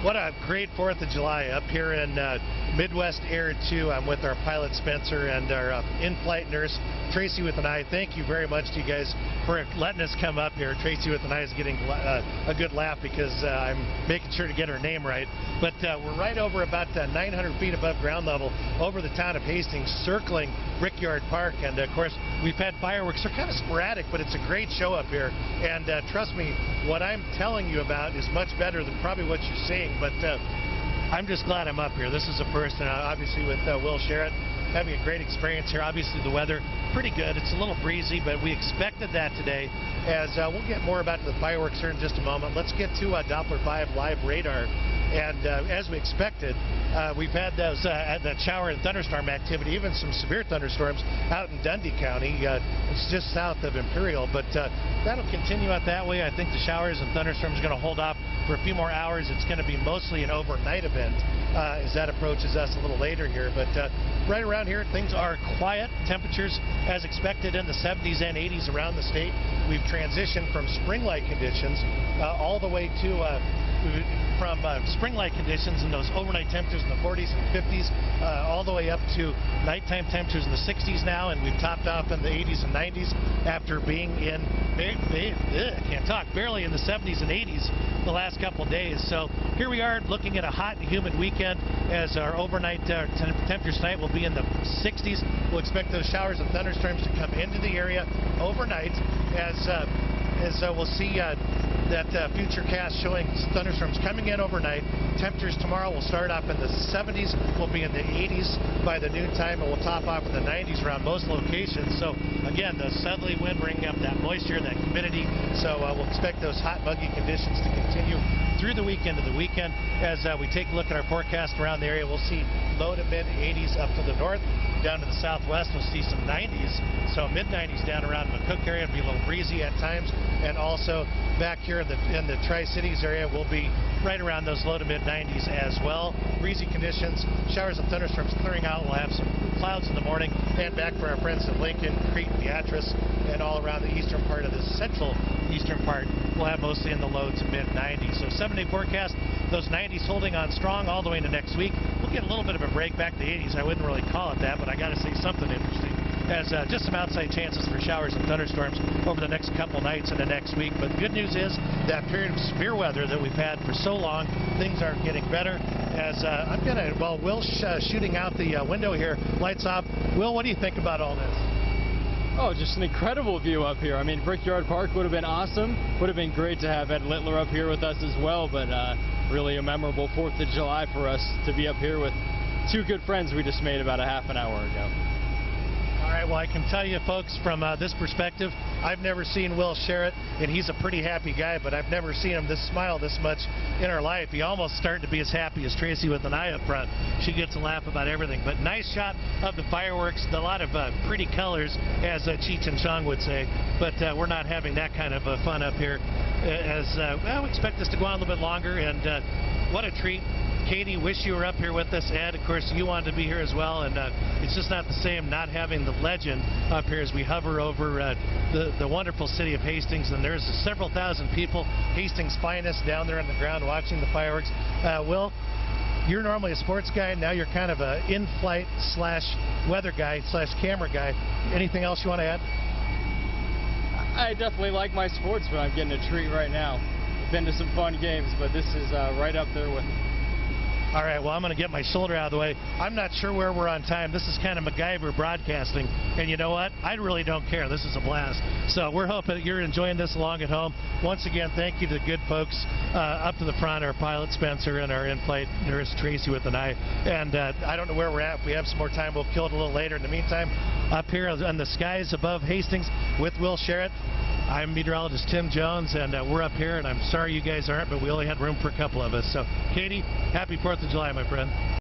What a great 4th of July up here in Midwest Air 2. I'm with our pilot Spencer and our in-flight nurse Tracy with an eye. Thank you very much to you guys for letting us come up here. Tracy with an eye is getting a good laugh because I'm making sure to get her name right. But we're right over about 900 feet above ground level over the town of Hastings, circling Brickyard Park. And of course, we've had fireworks. They're kind of sporadic, but it's a great show up here. And trust me, what I'm telling you about is much better than probably what you're seeing. But I'm just glad I'm up here. This is a first, and obviously with Will Sherritt, having a great experience here. Obviously the weather pretty good. It's a little breezy, but we expected that today. As we'll get more about the fireworks here in just a moment. Let's get to Doppler 5 live radar. And as we expected, we've had those that shower and thunderstorm activity, even some severe thunderstorms out in Dundee County. It's just south of Imperial, but that'll continue out that way. I think the showers and thunderstorms are going to hold off for a few more hours. It's going to be mostly an overnight event as that approaches us a little later here. But right around here, things are quiet. Temperatures, as expected, in the 70s and 80s around the state. We've transitioned from spring-like conditions all the way to from spring-like conditions and those overnight temperatures in the 40s and 50s all the way up to nighttime temperatures in the 60s now, and we've topped off in the 80s and 90s after being in barely in the 70s and 80s the last couple of days. So here we are looking at a hot and humid weekend as our overnight temperatures tonight will be in the 60s. We'll expect those showers and thunderstorms to come into the area overnight as we'll see that future cast showing thunderstorms coming in overnight. Temperatures tomorrow will start off in the 70s, will be in the 80s by the noontime, and we'll top off in the 90s around most locations. So again, the southerly wind bringing up that moisture, that humidity. So we'll expect those hot, muggy conditions to continue through the weekend to the weekend. As we take a look at our forecast around the area, we'll see low to mid 80s up to the north. Down to the southwest, we'll see some 90s, so mid-90s down around McCook area. It'll be a little breezy at times, and also back here in the Tri-Cities area, we'll be right around those low to mid-90s as well. Breezy conditions, showers and thunderstorms clearing out. We'll have some clouds in the morning, and back for our friends in Lincoln, Crete, Beatrice, and all around the eastern part of the central eastern part, we'll have mostly in the low to mid-90s. So 7-day forecast, those 90s holding on strong all the way into next week. We'll get a little bit of a break back to the 80s. I wouldn't really call it that, but I got to say something interesting. As just some outside chances for showers and thunderstorms over the next couple nights and the next week. But the good news is that period of severe weather that we've had for so long, things are getting better. As I'm going to, well, Will's shooting out the window here, lights off. Will, what do you think about all this? Oh, just an incredible view up here. I mean, Brickyard Park would have been awesome. Would have been great to have Ed Littler up here with us as well, but really a memorable 4th of July for us to be up here with two good friends we just made about a half an hour ago. All right, well, I can tell you, folks, from this perspective, I've never seen Will Sherritt, and he's a pretty happy guy, but I've never seen him smile this much in our life. He almost started to be as happy as Tracy with an eye up front. She gets a laugh about everything. But nice shot of the fireworks, a lot of pretty colors, as Cheech and Chong would say. But we're not having that kind of fun up here. Well, we expect this to go on a little bit longer, and what a treat. Katie, wish you were up here with us. Ed, of course, you wanted to be here as well, and it's just not the same not having the legend up here as we hover over the wonderful city of Hastings. And there's several thousand people, Hastings' finest, down there on the ground watching the fireworks. Will, you're normally a sports guy. Now you're kind of an in-flight / weather guy / camera guy. Anything else you want to add? I definitely like my sports, but I'm getting a treat right now. Been to some fun games, but this is right up there with it. All right, well, I'm going to get my shoulder out of the way. I'm not sure where we're on time. This is kind of MacGyver broadcasting. And you know what? I really don't care. This is a blast. So we're hoping that you're enjoying this along at home. Once again, thank you to the good folks up to the front, our pilot Spencer and our in-flight nurse Tracy with an eye. And I don't know where we're at. If we have some more time, we'll kill it a little later. In the meantime, up here on the skies above Hastings with Will Sherritt, I'm meteorologist Tim Jones, and we're up here, and I'm sorry you guys aren't, but we only had room for a couple of us. So, Katie, happy 4th of July, my friend.